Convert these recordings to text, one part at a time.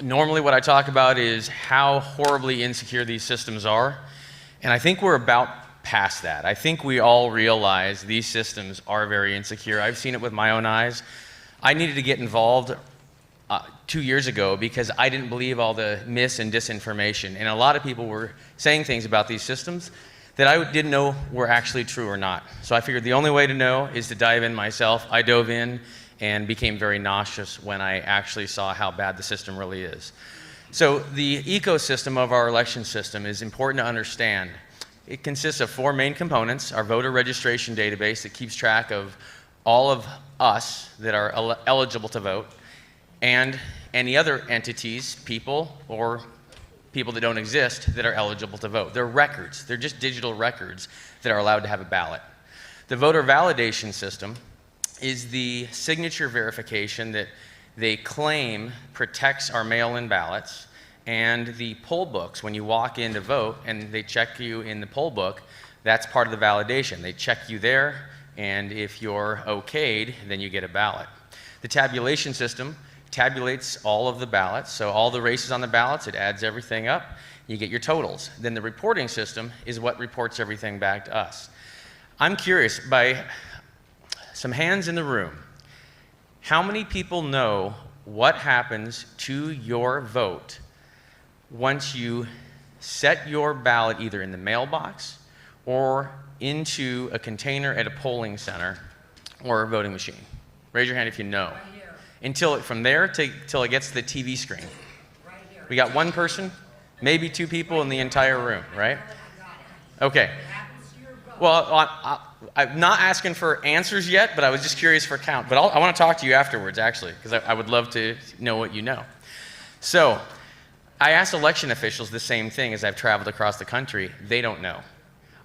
Normally what I talk about is how horribly insecure these systems are, and I think we're about past that. I think we all realize these systems are very insecure. I've seen it with my own eyes. I needed to get involved 2 years ago because I didn't believe all the mis and disinformation, and a lot of people were saying things about these systems that I didn't know were actually true or not. So I figured the only way to know is to dive in myself. I dove in and became very nauseous when I actually saw how bad the system really is. So the ecosystem of our election system is important to understand. It consists of 4 main components: our voter registration database that keeps track of all of us that are eligible to vote, and any other entities, people, or people that don't exist that are eligible to vote. They're records. They're just digital records that are allowed to have a ballot. The voter validation system is the signature verification that they claim protects our mail-in ballots, and the poll books. When you walk in to vote and they check you in the poll book, that's part of the validation. They check you there, and if you're okayed, then you get a ballot. The tabulation system tabulates all of the ballots, so all the races on the ballots, it adds everything up, you get your totals. Then the reporting system is what reports everything back to us. I'm curious, by some hands in the room, how many people know what happens to your vote once you set your ballot either in the mailbox or into a container at a polling center or a voting machine? Raise your hand if you know. Right here. Until from there till it gets to the TV screen. Right here. We got one person, maybe 2 people in the entire room, right? Okay. Well, I'm not asking for answers yet, but I was just curious for count. But I want to talk to you afterwards, actually, because I would love to know what you know. So I asked election officials the same thing as I've traveled across the country. They don't know.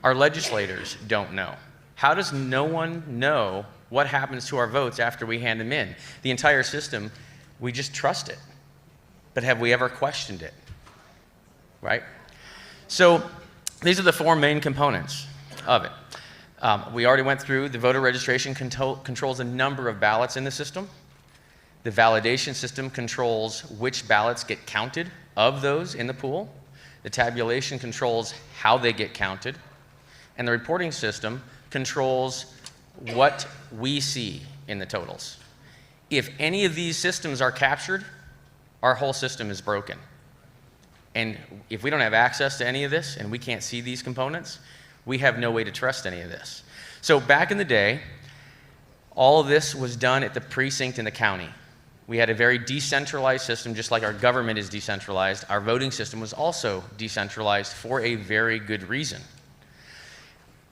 Our legislators don't know. How does no one know what happens to our votes after we hand them in? The entire system, we just trust it. But have we ever questioned it? Right? So these are the 4 main components of it. We already went through the voter registration controls a number of ballots in the system. The validation system controls which ballots get counted of those in the pool. The tabulation controls how they get counted. And the reporting system controls what we see in the totals. If any of these systems are captured, our whole system is broken. And if we don't have access to any of this and we can't see these components, we have no way to trust any of this. So back in the day, all of this was done at the precinct in the county. We had a very decentralized system, just like our government is decentralized. Our voting system was also decentralized for a very good reason.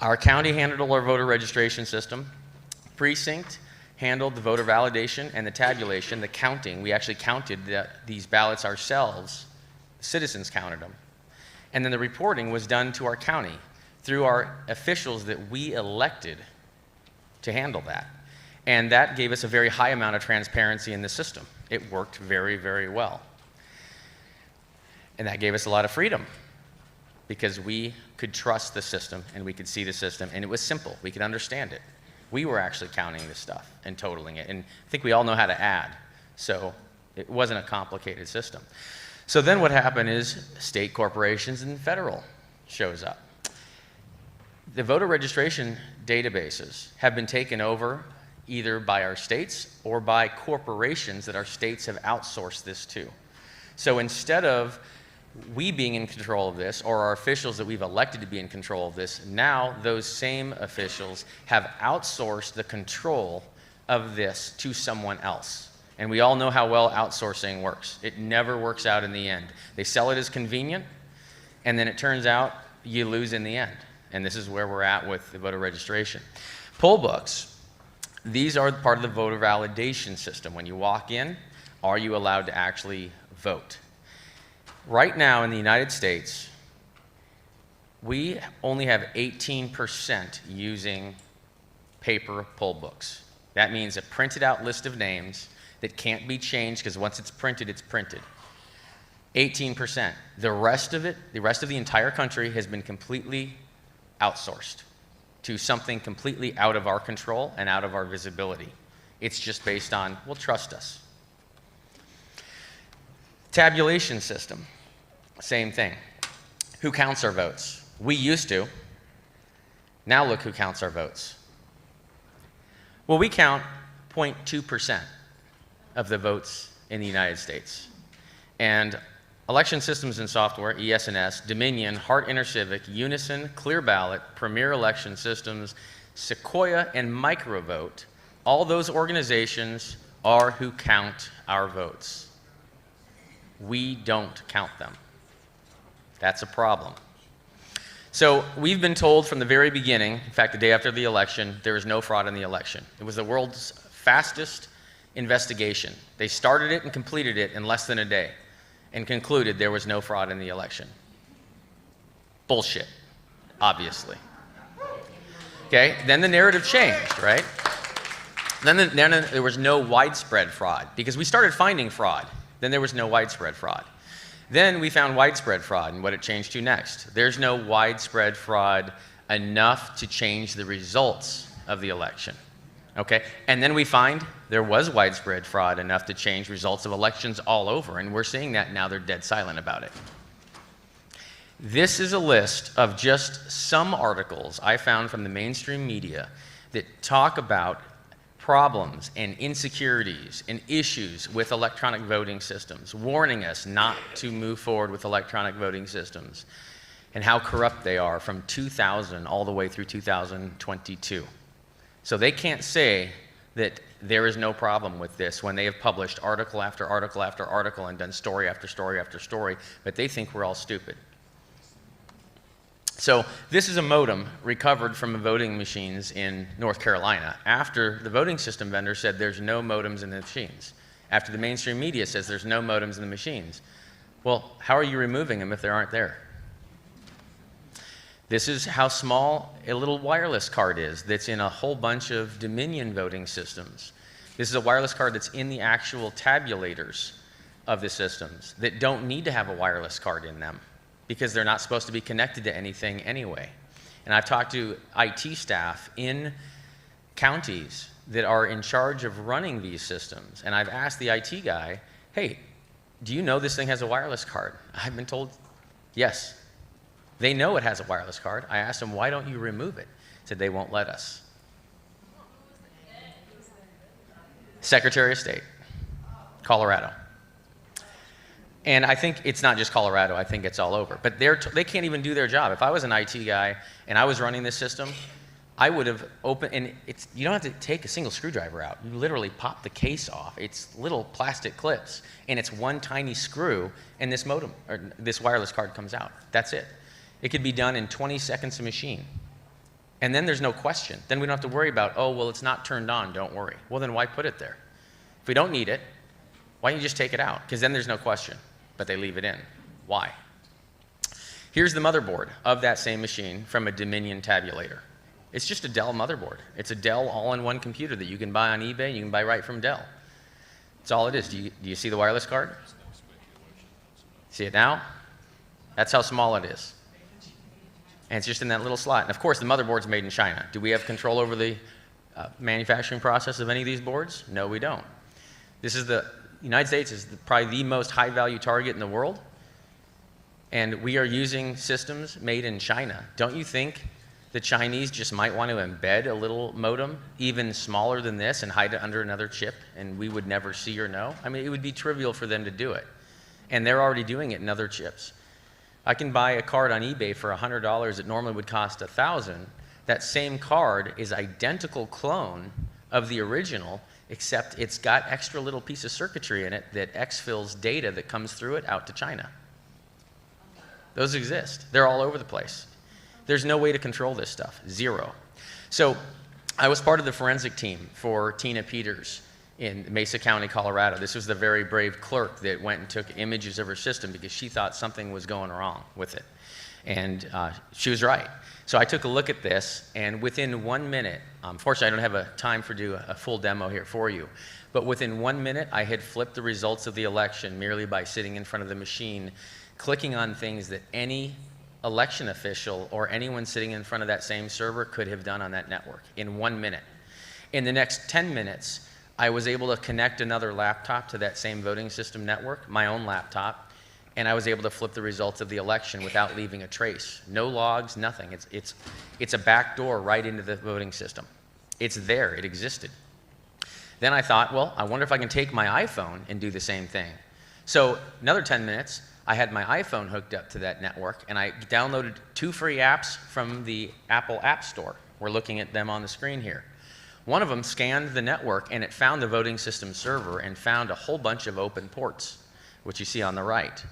Our county handled our voter registration system. Precinct handled the voter validation and the tabulation, the counting. We actually counted these ballots ourselves. Citizens counted them. And then the reporting was done to our county through our officials that we elected to handle that. And that gave us a very high amount of transparency in the system. It worked very, very well. And that gave us a lot of freedom because we could trust the system and we could see the system, and it was simple. We could understand it. We were actually counting this stuff and totaling it, and I think we all know how to add, so it wasn't a complicated system. So then what happened is state corporations and federal shows up. The voter registration databases have been taken over either by our states or by corporations that our states have outsourced this to. So instead of we being in control of this, or our officials that we've elected to be in control of this, now those same officials have outsourced the control of this to someone else. And we all know how well outsourcing works. It never works out in the end. They sell it as convenient, and then it turns out you lose in the end. And this is where we're at with the voter registration. Poll books, these are part of the voter validation system. When you walk in, are you allowed to actually vote? Right now in the United States, we only have 18% using paper poll books. That means a printed out list of names that can't be changed because once it's printed, it's printed. 18%. The rest of it, the rest of the entire country has been completely outsourced to something completely out of our control and out of our visibility. It's just based on, well, trust us. Tabulation system, same thing. Who counts our votes? We used to. Now look who counts our votes. Well, we count 0.2% of the votes in the United States. And Election Systems and Software, ES&S, Dominion, Hart InterCivic, Unison, Clear Ballot, Premier Election Systems, Sequoia, and Microvote, all those organizations are who count our votes. We don't count them. That's a problem. So we've been told from the very beginning, in fact, the day after the election, there is no fraud in the election. It was the world's fastest investigation. They started it and completed it in less than a day and concluded there was no fraud in the election. Bullshit, obviously. Okay, then the narrative changed, right? Then there was no widespread fraud because we started finding fraud. Then there was no widespread fraud. Then we found widespread fraud, and what it changed to next. There's no widespread fraud enough to change the results of the election. Okay, and then we find there was widespread fraud enough to change results of elections all over, and we're seeing that now. They're dead silent about it. This is a list of just some articles I found from the mainstream media that talk about problems and insecurities and issues with electronic voting systems, warning us not to move forward with electronic voting systems and how corrupt they are from 2000 all the way through 2022. So they can't say that there is no problem with this when they have published article after article after article and done story after story after story, but they think we're all stupid. So this is a modem recovered from voting machines in North Carolina after the voting system vendor said there's no modems in the machines, after the mainstream media says there's no modems in the machines. Well, how are you removing them if they aren't there? This is how small a little wireless card is that's in a whole bunch of Dominion voting systems. This is a wireless card that's in the actual tabulators of the systems that don't need to have a wireless card in them, because they're not supposed to be connected to anything anyway. And I've talked to IT staff in counties that are in charge of running these systems, and I've asked the IT guy, hey, do you know this thing has a wireless card? I've been told, yes. They know it has a wireless card. I asked them, why don't you remove it? He said, they won't let us. Secretary of State, Colorado. And I think it's not just Colorado, I think it's all over. But they can't even do their job. If I was an IT guy and I was running this system, I would have opened, and you don't have to take a single screwdriver out. You literally pop the case off. It's little plastic clips, and it's one tiny screw, and this modem, or this wireless card comes out. That's it. It could be done in 20 seconds a machine. And then there's no question. Then we don't have to worry about, oh, well, it's not turned on, don't worry. Well, then why put it there? If we don't need it, why don't you just take it out? Because then there's no question. But they leave it in. Why? Here's the motherboard of that same machine from a Dominion tabulator. It's just a Dell motherboard. It's a Dell all-in-one computer that you can buy on eBay, you can buy right from Dell. That's all it is. Do you see the wireless card? See it now? That's how small it is. And it's just in that little slot. And of course, the motherboard's made in China. Do we have control over the manufacturing process of any of these boards? No, we don't. The United States is probably the most high-value target in the world, and we are using systems made in China. Don't you think the Chinese just might want to embed a little modem even smaller than this and hide it under another chip, and we would never see or know? I mean, it would be trivial for them to do it, and they're already doing it in other chips. I can buy a card on eBay for $100 that normally would cost $1,000. That same card is identical clone of the original, except it's got extra little piece of circuitry in it that exfils data that comes through it out to China. Those exist. They're all over the place. There's no way to control this stuff. Zero. So I was part of the forensic team for Tina Peters in Mesa County, Colorado. This was the very brave clerk that went and took images of her system because she thought something was going wrong with it. And she was right. So I took a look at this, and within 1 minute, fortunately I don't have a time to do a full demo here for you, but within 1 minute I had flipped the results of the election merely by sitting in front of the machine, clicking on things that any election official or anyone sitting in front of that same server could have done on that network in 1 minute. In the next 10 minutes, I was able to connect another laptop to that same voting system network, my own laptop, and I was able to flip the results of the election without leaving a trace. No logs, nothing. It's a backdoor right into the voting system. It's there, it existed. Then I thought, well, I wonder if I can take my iPhone and do the same thing. So another 10 minutes, I had my iPhone hooked up to that network, and I downloaded 2 free apps from the Apple App Store. We're looking at them on the screen here. One of them scanned the network, and it found the voting system server and found a whole bunch of open ports, which you see on the right.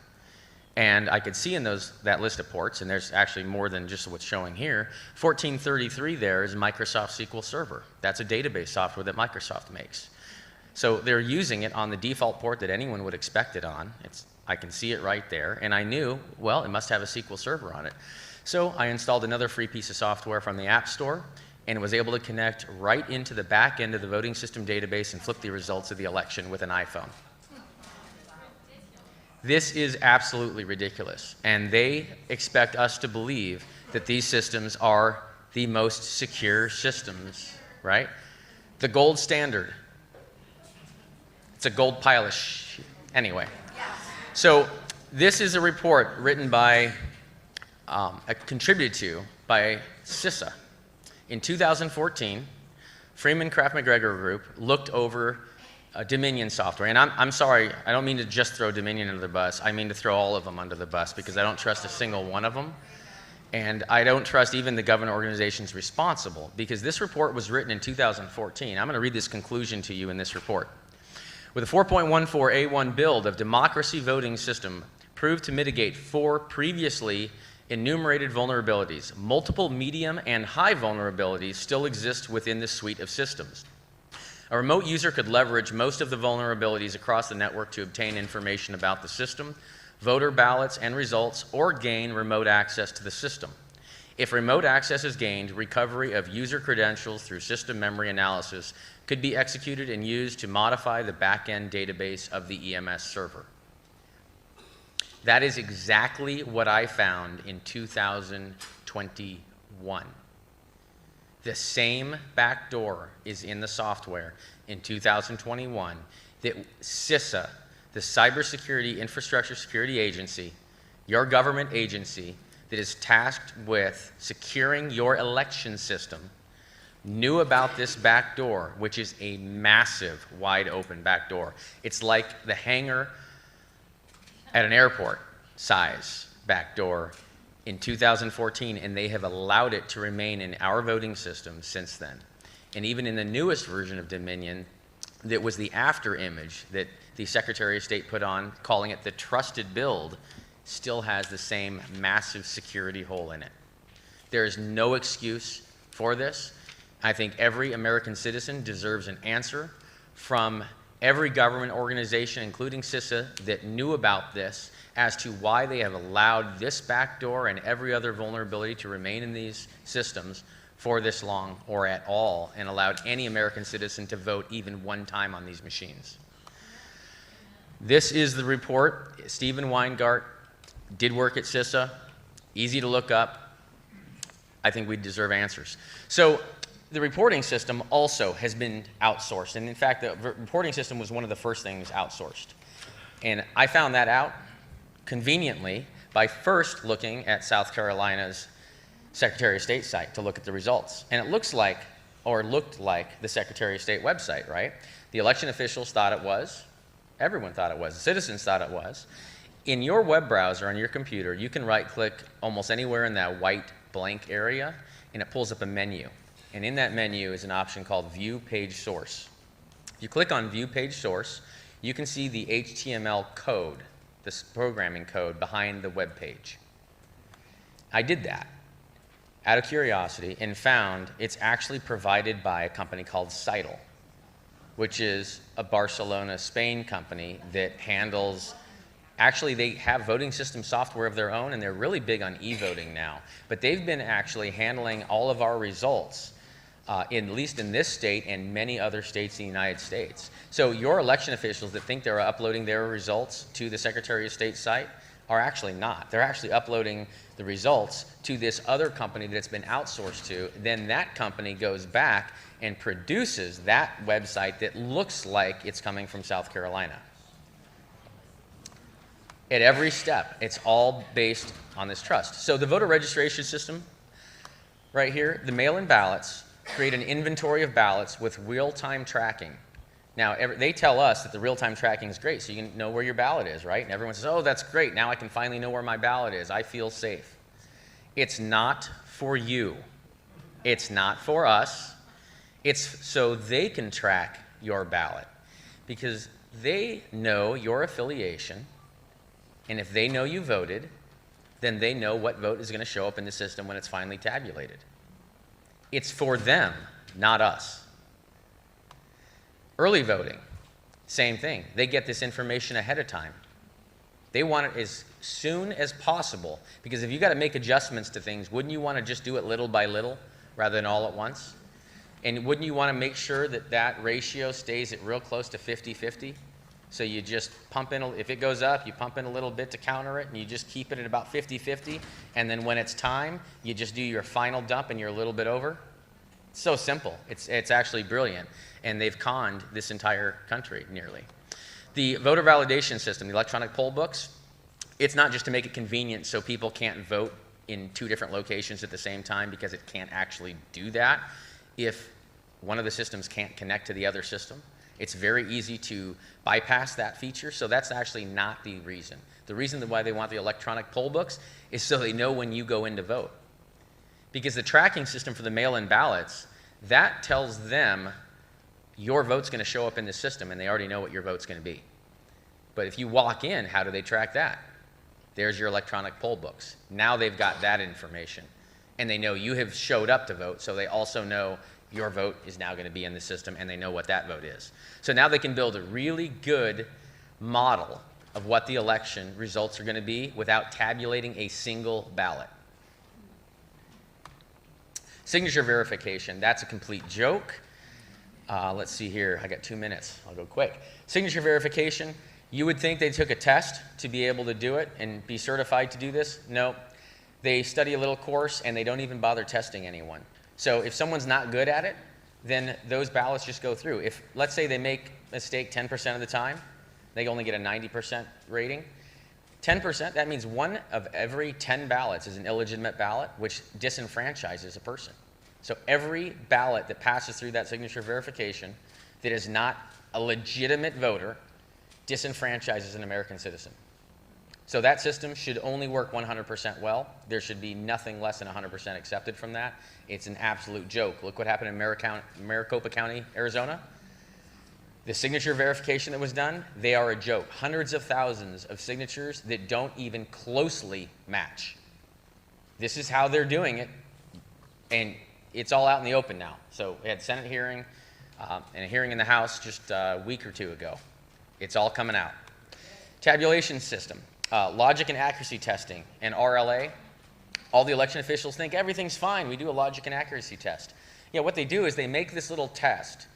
And I could see in that list of ports, and there's actually more than just what's showing here, 1433 there is Microsoft SQL Server. That's a database software that Microsoft makes. So they're using it on the default port that anyone would expect it on. I can see it right there, and I knew, well, it must have a SQL Server on it. So I installed another free piece of software from the App Store, and was able to connect right into the back end of the voting system database and flip the results of the election with an iPhone. This is absolutely ridiculous, and they expect us to believe that these systems are the most secure systems, right? The gold standard. It's a gold pile of anyway. So this is a report written by, contributed to by CISA. In 2014, Freeman Kraft McGregor Group looked over Dominion software. And I'm sorry, I don't mean to just throw Dominion under the bus. I mean to throw all of them under the bus because I don't trust a single one of them. And I don't trust even the government organizations responsible because this report was written in 2014. I'm going to read this conclusion to you in this report. With a 4.14A1 build of democracy voting system proved to mitigate 4 previously enumerated vulnerabilities, multiple medium and high vulnerabilities still exist within this suite of systems. A remote user could leverage most of the vulnerabilities across the network to obtain information about the system, voter ballots and results, or gain remote access to the system. If remote access is gained, recovery of user credentials through system memory analysis could be executed and used to modify the back-end database of the EMS server. That is exactly what I found in 2021. The same backdoor is in the software in 2021 that CISA, the Cybersecurity Infrastructure Security Agency, your government agency that is tasked with securing your election system, knew about this backdoor, which is a massive, wide open backdoor. It's like the hangar at an airport size backdoor in 2014, and they have allowed it to remain in our voting system since then. And even in the newest version of Dominion, that was the after image that the Secretary of State put on, calling it the trusted build, still has the same massive security hole in it. There is no excuse for this. I think every American citizen deserves an answer from every government organization, including CISA, that knew about this as to why they have allowed this backdoor and every other vulnerability to remain in these systems for this long or at all, and allowed any American citizen to vote even one time on these machines. This is the report. Stephen Weingart did work at CISA. Easy to look up. I think we deserve answers. So the reporting system also has been outsourced. And in fact, the reporting system was one of the first things outsourced. And I found that out conveniently by first looking at South Carolina's Secretary of State site to look at the results. And it looks like, or looked like, the Secretary of State website, right? The election officials thought it was. Everyone thought it was. The citizens thought it was. In your web browser on your computer, you can right-click almost anywhere in that white blank area, and it pulls up a menu. And in that menu is an option called View Page Source. If you click on View Page Source, you can see the HTML code, this programming code behind the web page. I did that out of curiosity and found it's actually provided by a company called Citel, which is a Barcelona, Spain company that handles, actually they have voting system software of their own, and they're really big on e-voting now. But they've been actually handling all of our results, at least in this state and many other states in the United States. So your election officials that think they're uploading their results to the Secretary of State site, are actually not. They're actually uploading the results to this other company that it's been outsourced to. Then that company goes back and produces that website that looks like it's coming from South Carolina. At every step, it's all based on this trust. So the voter registration system right here, the mail-in ballots create an inventory of ballots with real-time tracking. Now, they tell us that the real-time tracking is great, so you can know where your ballot is, right? And everyone says, oh, that's great. Now I can finally know where my ballot is. I feel safe. It's not for you. It's not for us. It's so they can track your ballot because they know your affiliation, and if they know you voted, then they know what vote is going to show up in the system when it's finally tabulated. It's for them, not us. Early voting, same thing. They get this information ahead of time. They want it as soon as possible because if you got to make adjustments to things, wouldn't you want to just do it little by little rather than all at once? And wouldn't you want to make sure that that ratio stays at real close to 50-50? So you just pump in, if it goes up, you pump in a little bit to counter it, and you just keep it at about 50-50, and then when it's time, you just do your final dump and you're a little bit over. It's so simple. It's actually brilliant, and they've conned this entire country nearly. The voter validation system, the electronic poll books, it's not just to make it convenient so people can't vote in 2 different locations at the same time because it can't actually do that if one of the systems can't connect to the other system. It's very easy to bypass that feature, so that's actually not the reason. The reason why they want the electronic poll books is so they know when you go in to vote. Because the tracking system for the mail-in ballots, that tells them your vote's going to show up in the system, and they already know what your vote's going to be. But if you walk in, how do they track that? There's your electronic poll books. Now they've got that information, and they know you have showed up to vote, so they also know your vote is now going to be in the system, and they know what that vote is. So now they can build a really good model of what the election results are going to be without tabulating a single ballot. Signature verification, that's a complete joke. Let's see here, I got 2 minutes, I'll go quick. Signature verification, you would think they took a test to be able to do it and be certified to do this. No, they study a little course and they don't even bother testing anyone. So if someone's not good at it, then those ballots just go through. If, let's say they make a mistake 10% of the time, they only get a 90% rating. 10%, that means 1 of every 10 ballots is an illegitimate ballot, which disenfranchises a person. So every ballot that passes through that signature verification that is not a legitimate voter disenfranchises an American citizen. So that system should only work 100% well. There should be nothing less than 100% accepted from that. It's an absolute joke. Look what happened in Maricopa County, Arizona. The signature verification that was done, they are a joke. Hundreds of thousands of signatures that don't even closely match. This is how they're doing it, and it's all out in the open now. So we had Senate hearing and a hearing in the House just a week or 2 ago. It's all coming out. Tabulation system. Logic and accuracy testing and RLA, all the election officials think everything's fine. We do a logic and accuracy test. Yeah, what they do is they make this little test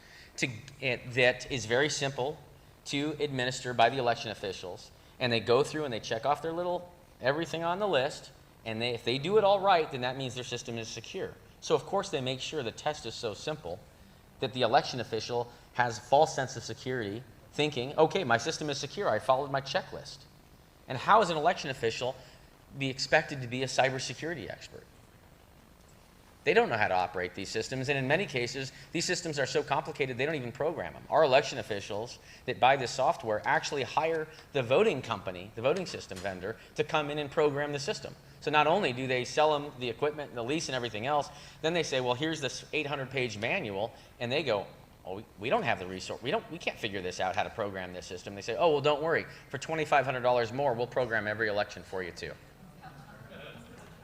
that is very simple to administer by the election officials, and they go through and they check off their little everything on the list, and if they do it all right, then that means their system is secure. So of course they make sure the test is so simple that the election official has a false sense of security, thinking, okay, my system is secure, I followed my checklist. And how is an election official be expected to be a cybersecurity expert? They don't know how to operate these systems, and in many cases, these systems are so complicated they don't even program them. Our election officials that buy this software actually hire the voting company, the voting system vendor, to come in and program the system. So not only do they sell them the equipment, the lease, and everything else, then they say, well, here's this 800-page manual, and they go, oh, we don't have the resource. We can't figure this out, how to program this system. They say, oh, well, don't worry. For $2,500 more, we'll program every election for you, too.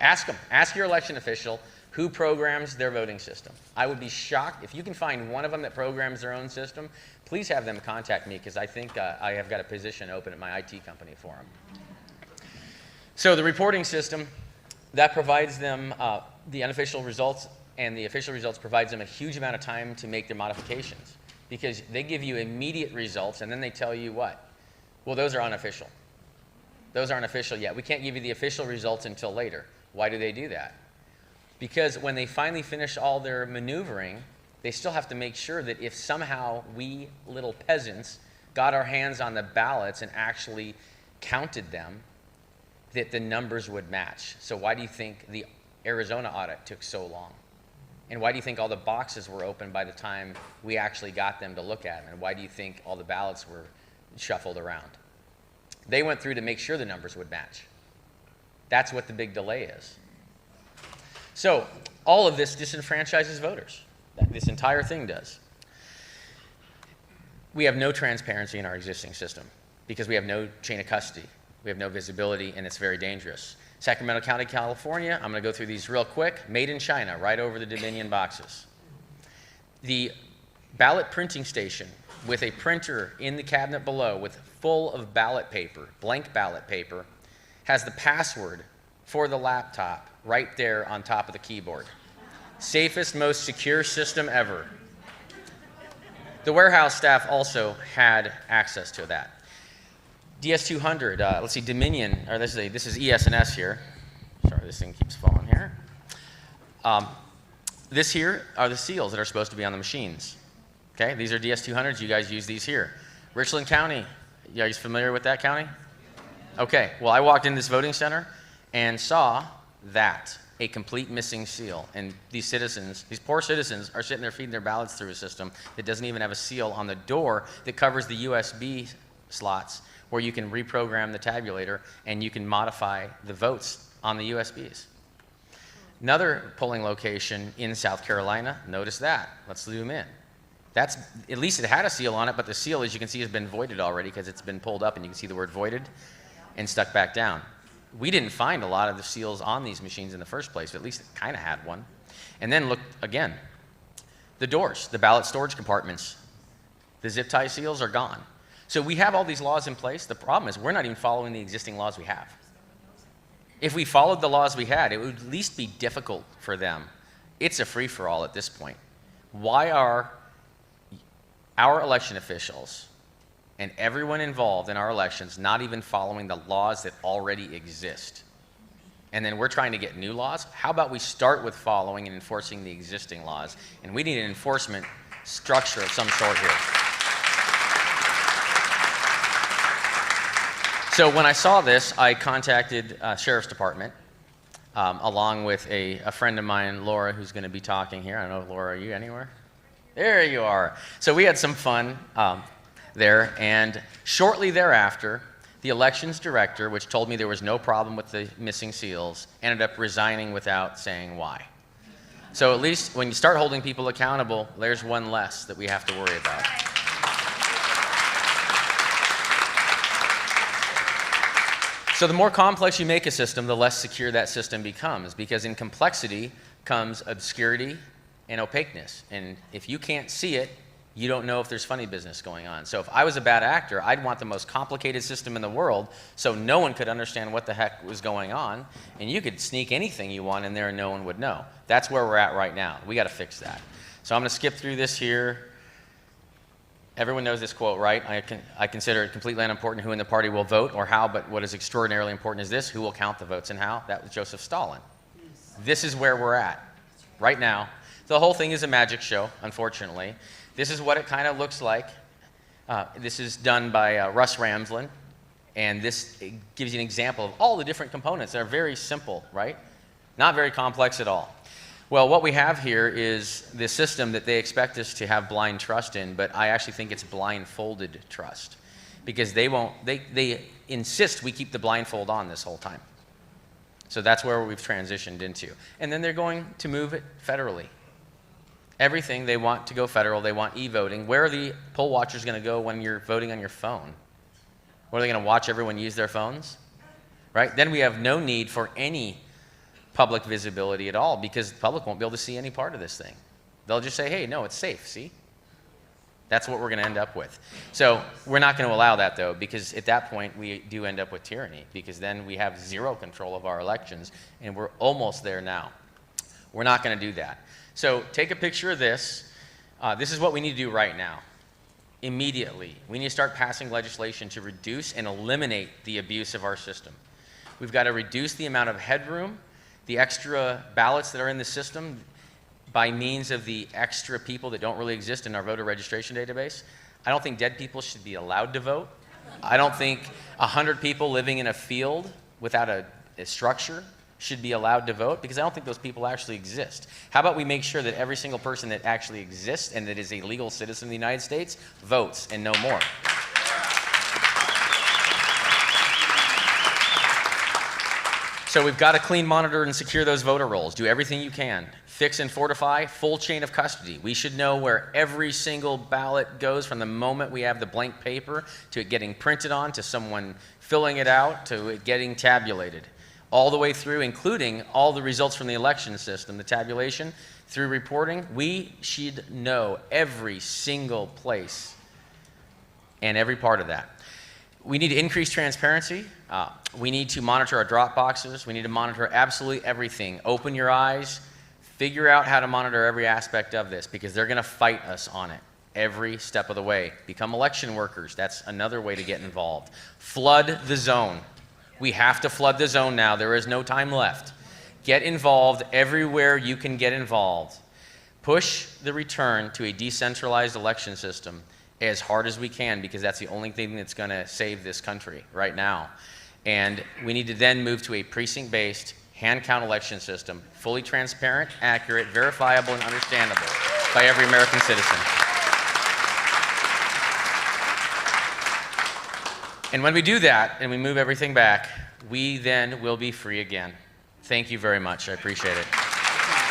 Ask them. Ask your election official who programs their voting system. I would be shocked. If you can find one of them that programs their own system, please have them contact me, because I think I have got a position open at my IT company for them. So the reporting system, that provides them the unofficial results, and the official results provides them a huge amount of time to make their modifications, because they give you immediate results and then they tell you what? Well, those are unofficial. Those aren't official yet. We can't give you the official results until later. Why do they do that? Because when they finally finish all their maneuvering, they still have to make sure that if somehow we little peasants got our hands on the ballots and actually counted them, that the numbers would match. So why do you think the Arizona audit took so long? And why do you think all the boxes were open by the time we actually got them to look at them? And why do you think all the ballots were shuffled around? They went through to make sure the numbers would match. That's what the big delay is. So all of this disenfranchises voters. This entire thing does. We have no transparency in our existing system because we have no chain of custody. We have no visibility, and it's very dangerous. Sacramento County, California, I'm going to go through these real quick. Made in China, right over the Dominion boxes. The ballot printing station with a printer in the cabinet below with full of ballot paper, blank ballot paper, has the password for the laptop right there on top of the keyboard. Safest, most secure system ever. The warehouse staff also had access to that. DS200, let's see, Dominion, or this is ES&S here. Sorry, this thing keeps falling here. This here are the seals that are supposed to be on the machines. Okay, these are DS200s, you guys use these here. Richland County, you guys familiar with that county? Okay, well I walked in this voting center and saw that, a complete missing seal. And these citizens, these poor citizens, are sitting there feeding their ballots through a system that doesn't even have a seal on the door that covers the USB slots where you can reprogram the tabulator and you can modify the votes on the USBs. Another polling location in South Carolina, notice that. Let's zoom in. That's, at least it had a seal on it, but the seal, as you can see, has been voided already because it's been pulled up and you can see the word voided and stuck back down. We didn't find a lot of the seals on these machines in the first place, but at least it kind of had one. And then look again, the doors, the ballot storage compartments, the zip tie seals are gone. So we have all these laws in place. The problem is we're not even following the existing laws we have. If we followed the laws we had, it would at least be difficult for them. It's a free-for-all at this point. Why are our election officials and everyone involved in our elections not even following the laws that already exist? And then we're trying to get new laws? How about we start with following and enforcing the existing laws? And we need an enforcement structure of some sort here. So when I saw this, I contacted Sheriff's Department, along with a friend of mine, Laura, who's going to be talking here. I don't know, Laura, are you anywhere? There you are. So we had some fun there, and shortly thereafter, the elections director, which told me there was no problem with the missing seals, ended up resigning without saying why. So at least when you start holding people accountable, there's one less that we have to worry about. So the more complex you make a system, the less secure that system becomes, because in complexity comes obscurity and opaqueness. And if you can't see it, you don't know if there's funny business going on. So if I was a bad actor, I'd want the most complicated system in the world so no one could understand what the heck was going on, and you could sneak anything you want in there and no one would know. That's where we're at right now. We got to fix that. So I'm going to skip through this here. Everyone knows this quote, right? I consider it completely unimportant who in the party will vote or how, but what is extraordinarily important is this: who will count the votes and how? That was Joseph Stalin. This is where we're at right now. The whole thing is a magic show, unfortunately. This is what it kind of looks like. This is done by Russ Ramsland, and this gives you an example of all the different components. They're very simple, right? Not very complex at all. Well, what we have here is the system that they expect us to have blind trust in, but I actually think it's blindfolded trust, because they insist we keep the blindfold on this whole time. So that's where we've transitioned into. And then they're going to move it federally. Everything they want to go federal. They want e-voting. Where are the poll watchers going to go when you're voting on your phone? What, are they going to watch everyone use their phones? Right? Then we have no need for any public visibility at all, because the public won't be able to see any part of this thing. They'll just say, hey, no, it's safe, see? That's what we're going to end up with. So we're not going to allow that, though, because at that point we do end up with tyranny, because then we have zero control of our elections, and we're almost there now. We're not going to do that. So take a picture of this. This is what we need to do right now. immediately, we need to start passing legislation to reduce and eliminate the abuse of our system. We've got to reduce the amount of headroom, the extra ballots that are in the system by means of the extra people that don't really exist in our voter registration database. I don't think dead people should be allowed to vote. I don't think 100 people living in a field without a structure should be allowed to vote, because I don't think those people actually exist. How about we make sure that every single person that actually exists and that is a legal citizen of the United States votes and no more? So we've got to clean, monitor, and secure those voter rolls. Do everything you can. Fix and fortify, full chain of custody. We should know where every single ballot goes from the moment we have the blank paper to it getting printed on, to someone filling it out, to it getting tabulated. All the way through, including all the results from the election system, the tabulation, through reporting. We should know every single place and every part of that. We need to increase transparency. We need to monitor our drop boxes. We need to monitor absolutely everything. Open your eyes. Figure out how to monitor every aspect of this, because they're going to fight us on it every step of the way. Become election workers. That's another way to get involved. Flood the zone. We have to flood the zone now. There is no time left. Get involved everywhere you can get involved. Push the return to a decentralized election system as hard as we can, because that's the only thing that's going to save this country right now. And we need to then move to a precinct-based, hand-count election system, fully transparent, accurate, verifiable, and understandable by every American citizen. And when we do that and we move everything back, we then will be free again. Thank you very much. I appreciate it.